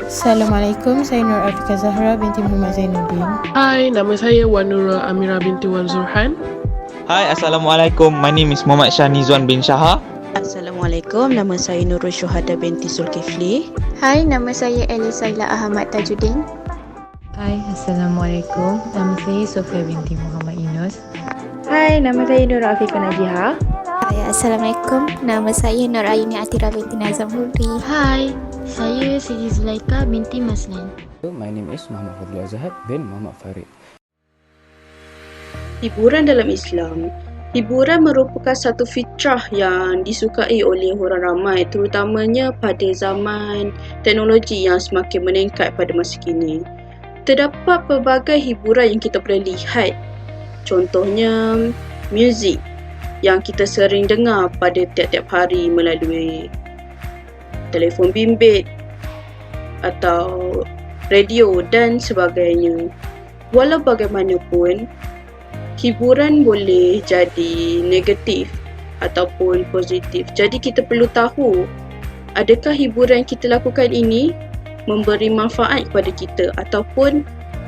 Assalamualaikum, saya Nur Afika Zahra binti Muhammad Zainuddin. Hai, nama saya Wan Nurul Amira binti Wan Zurhan. Hai, Assalamualaikum. My name is Muhammad Shah Nizwan bin Shaha. Assalamualaikum, nama saya Nurul Syuhada binti Zulkifli. Hai, nama saya Elisaila Ahmad Tajuddin. Hai, Assalamualaikum. Nama saya Sofia binti Muhammad Yunus. Hai, nama saya Nur Afiqah Najiha. Hai, Assalamualaikum. Nama saya Nur Ayuni Atira binti Nazam Hudri. Hai, saya Siti Zulaika binti Maslan. My name is Muhammad Fadlul Azhar bin Muhammad Farid. Hiburan dalam Islam. Hiburan merupakan satu fitrah yang disukai oleh orang ramai, terutamanya pada zaman teknologi yang semakin meningkat pada masa kini. Terdapat pelbagai hiburan yang kita boleh lihat. Contohnya, muzik yang kita sering dengar pada tiap-tiap hari melalui telefon bimbit atau radio dan sebagainya. Walau bagaimanapun, hiburan boleh jadi negatif ataupun positif. Jadi kita perlu tahu, adakah hiburan yang kita lakukan ini memberi manfaat kepada kita ataupun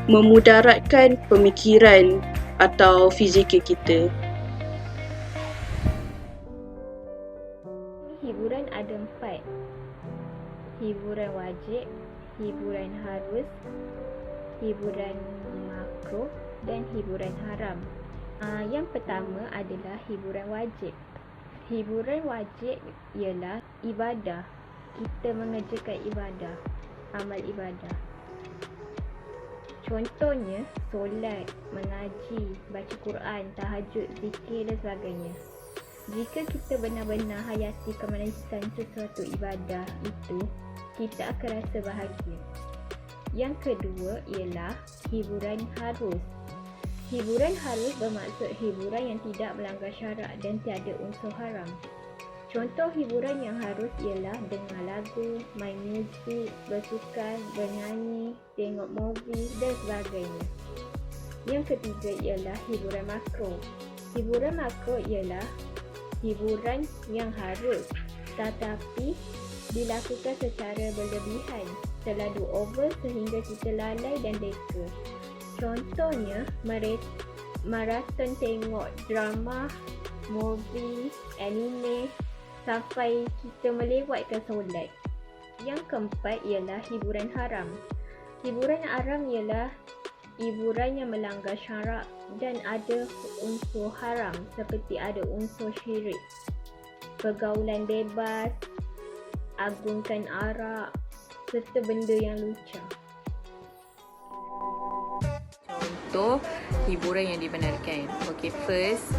memudaratkan pemikiran atau fizikal kita. Hiburan ada 4. Hiburan wajib, hiburan harus, hiburan makruh dan hiburan haram. Yang pertama adalah hiburan wajib. Hiburan wajib ialah ibadah. Kita mengerjakan ibadah, amal ibadah. Contohnya, solat, mengaji, baca Quran, tahajud, zikir dan sebagainya. Jika kita benar-benar hayati kemanisan sesuatu ibadah itu, kita akan rasa bahagia. Yang kedua ialah hiburan harus. Hiburan harus bermaksud hiburan yang tidak melanggar syarak dan tiada unsur haram. Contoh hiburan yang harus ialah dengar lagu, main muzik, bersukan, bernyanyi, tengok movie dan sebagainya. Yang ketiga ialah hiburan makruh. Hiburan makruh ialah hiburan yang harus tetapi dilakukan secara berlebihan, terlalu over sehingga kita lalai dan leka. Contohnya, maraton tengok drama, movie, anime sampai kita melewatkan solat. Yang keempat ialah hiburan haram. Hiburan haram ialah hiburan yang melanggar syarak dan ada unsur haram seperti ada unsur syirik, pergaulan bebas, agungkan arak serta benda yang lucah. Contoh hiburan yang dibenarkan. Okay, first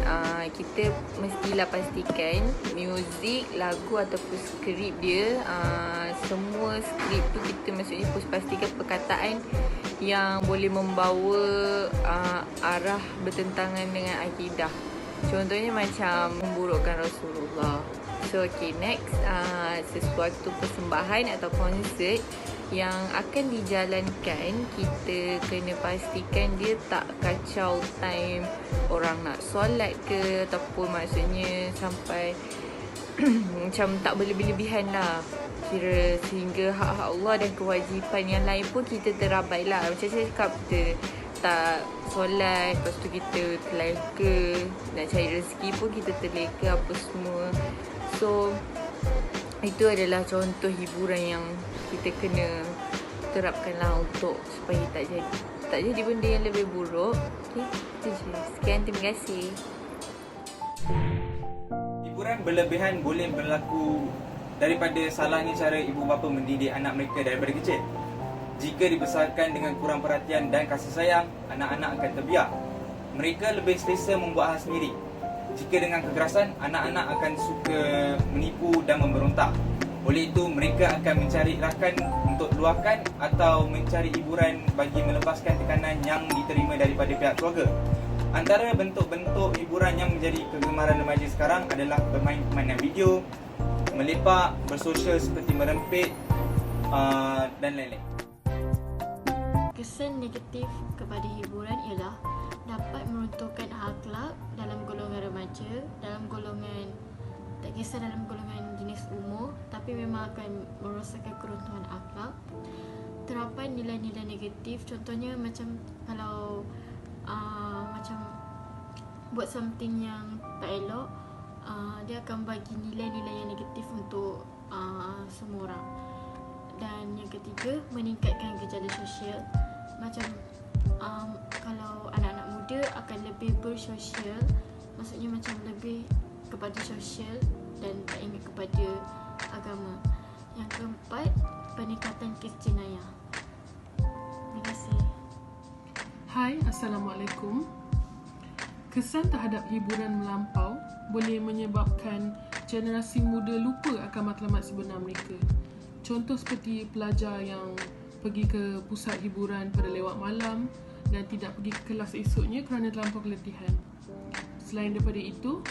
kita mestilah pastikan muzik, lagu ataupun skrip dia, semua skrip tu kita maksudnya pastikan perkataan yang boleh membawa arah bertentangan dengan akidah. Contohnya macam memburukkan Rasulullah. So okay, next, sesuatu persembahan atau konsert yang akan dijalankan, kita kena pastikan dia tak kacau time orang nak solat ke, ataupun maksudnya sampai macam tak berlebih-lebihan lah, kira sehingga hak-hak Allah dan kewajipan yang lain pun kita terabai lah. Macam saya cakap, kita tak solat, lepas tu kita terleka, nak cari rezeki pun kita terleka apa semua. So itu adalah contoh hiburan yang kita kena terapkan lah untuk supaya tak jadi benda yang lebih buruk. Okay, itu je. Sekian, terima kasih. Hiburan berlebihan boleh berlaku daripada salahnya cara ibu bapa mendidik anak mereka daripada kecil. Jika dibesarkan dengan kurang perhatian dan kasih sayang, anak-anak akan terbiak. Mereka lebih selesa membuat hal sendiri. Jika dengan kekerasan, anak-anak akan suka menipu dan memberontak. Oleh itu, mereka akan mencari rakan untuk luahkan atau mencari hiburan bagi melepaskan tekanan yang diterima daripada pihak keluarga. Antara bentuk-bentuk hiburan yang menjadi kegemaran remaja sekarang adalah bermain permainan video, melepak, bersosial seperti merempit dan lain-lain. Kesan negatif kepada hiburan ialah dapat meruntuhkan akhlak dalam golongan remaja, dalam golongan, tak kisah dalam golongan jenis umur, tapi memang akan merosakkan keruntuhan akhlak. terapan nilai-nilai negatif. Contohnya macam kalau macam buat something yang tak elok, dia akan bagi nilai-nilai yang negatif untuk semua orang. Dan yang ketiga, meningkatkan gejala sosial. Macam kalau anak-anak muda akan lebih bersosial, maksudnya macam lebih kepada sosial dan tak ingat kepada agama. Yang keempat, peningkatan kes jenayah. Terima kasih. Hai, Assalamualaikum. Kesan terhadap hiburan melampau boleh menyebabkan generasi muda lupa akan matlamat sebenar mereka. Contoh seperti pelajar yang pergi ke pusat hiburan pada lewat malam dan tidak pergi ke kelas esoknya kerana terlampau keletihan. Selain daripada itu,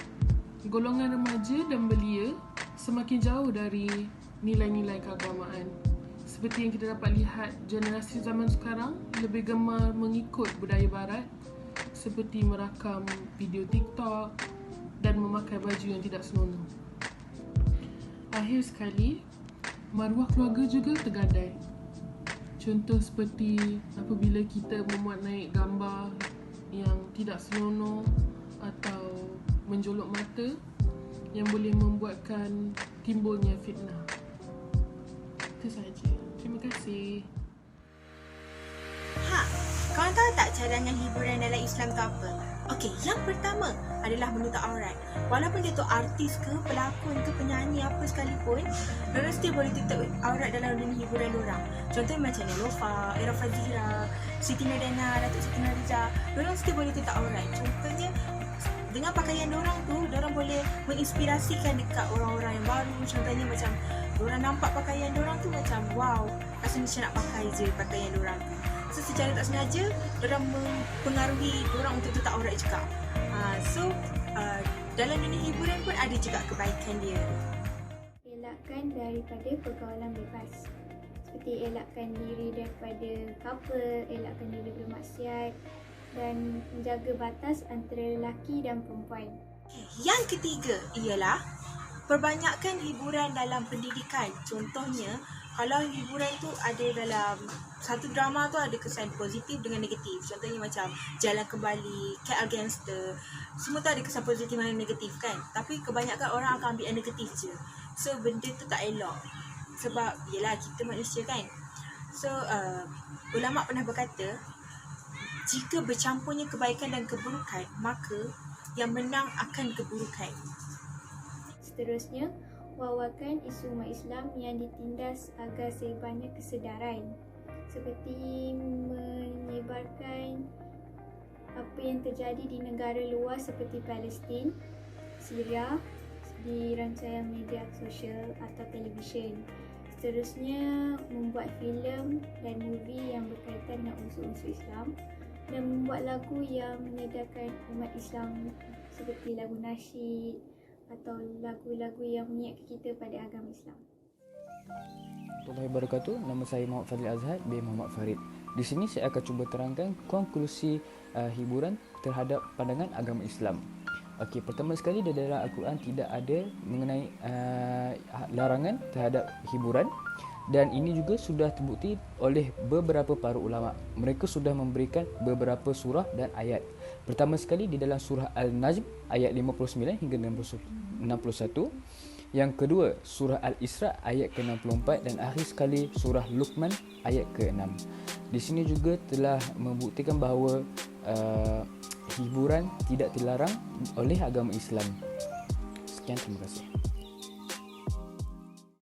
golongan remaja dan belia semakin jauh dari nilai-nilai keagamaan. Seperti yang kita dapat lihat, generasi zaman sekarang lebih gemar mengikut budaya barat seperti merakam video TikTok dan memakai baju yang tidak senonoh. Akhir sekali, maruah keluarga juga tergadai. Contoh seperti apabila kita memuat naik gambar yang tidak senonoh atau menjolok mata yang boleh membuatkan timbulnya fitnah. Itu sahaja. Terima kasih. Korang tahu tak cadangan hiburan dalam Islam tu apa? Okey, yang pertama adalah menutup aurat. Walaupun dia tu artis ke, pelakon ke, penyanyi apa sekalipun, mereka still boleh tutup aurat dalam dunia hiburan diorang. Contohnya macam Nelofa, Era Fazira, Siti Nurdina, Datuk Siti Nurhaliza, diorang still boleh tutup aurat. Contohnya dengan pakaian diorang tu, diorang boleh menginspirasikan dekat orang-orang yang baru. Contohnya macam diorang nampak pakaian diorang tu macam wow, rasa macam nak pakai je pakaian diorang tu. So secara tak sengaja, diorang mempengaruhi diorang untuk tutup aurat juga. Dalam dunia hiburan pun ada juga kebaikan dia. Elakkan daripada pergaulan bebas. Seperti elakkan diri daripada couple, elakkan diri bermaksiat dan menjaga batas antara lelaki dan perempuan. Yang ketiga ialah perbanyakkan hiburan dalam pendidikan. Contohnya, kalau hiburan tu ada dalam satu drama tu ada kesan positif dengan negatif. Contohnya macam Jalan Kembali, KL Gangster. Semua tu ada kesan positif dan negatif kan. Tapi kebanyakan orang akan ambil yang negatif je. So benda tu tak elok. Sebab yelah kita manusia kan. So ulama pernah berkata, jika bercampurnya kebaikan dan keburukan, maka yang menang akan keburukan. Seterusnya, wawakan isu umat Islam yang ditindas agar sebanyak kesedaran, seperti menyebarkan apa yang terjadi di negara luar seperti Palestin, Syria di rangkaian media sosial atau televisyen. Seterusnya, membuat filem dan movie yang berkaitan dengan unsur-unsur Islam dan membuat lagu yang menyedarkan umat Islam seperti lagu nasyid atau lagu-lagu yang mengingatkan kita pada agama Islam. Warahmatullahi wabarakatuh. Nama saya Muhammad Fadil Azhar bin Muhammad Farid. Di sini saya akan cuba terangkan konklusi hiburan terhadap pandangan agama Islam. Okey, pertama sekali di dalam Al-Quran tidak ada mengenai larangan terhadap hiburan dan ini juga sudah terbukti oleh beberapa para ulama. Mereka sudah memberikan beberapa surah dan ayat. Pertama sekali di dalam surah Al-Najm ayat 59 hingga 61. Yang kedua surah Al-Isra ayat ke-64 dan akhir sekali surah Luqman ayat ke-6. Di sini juga telah membuktikan bahawa hiburan tidak dilarang oleh agama Islam. Sekian, terima kasih.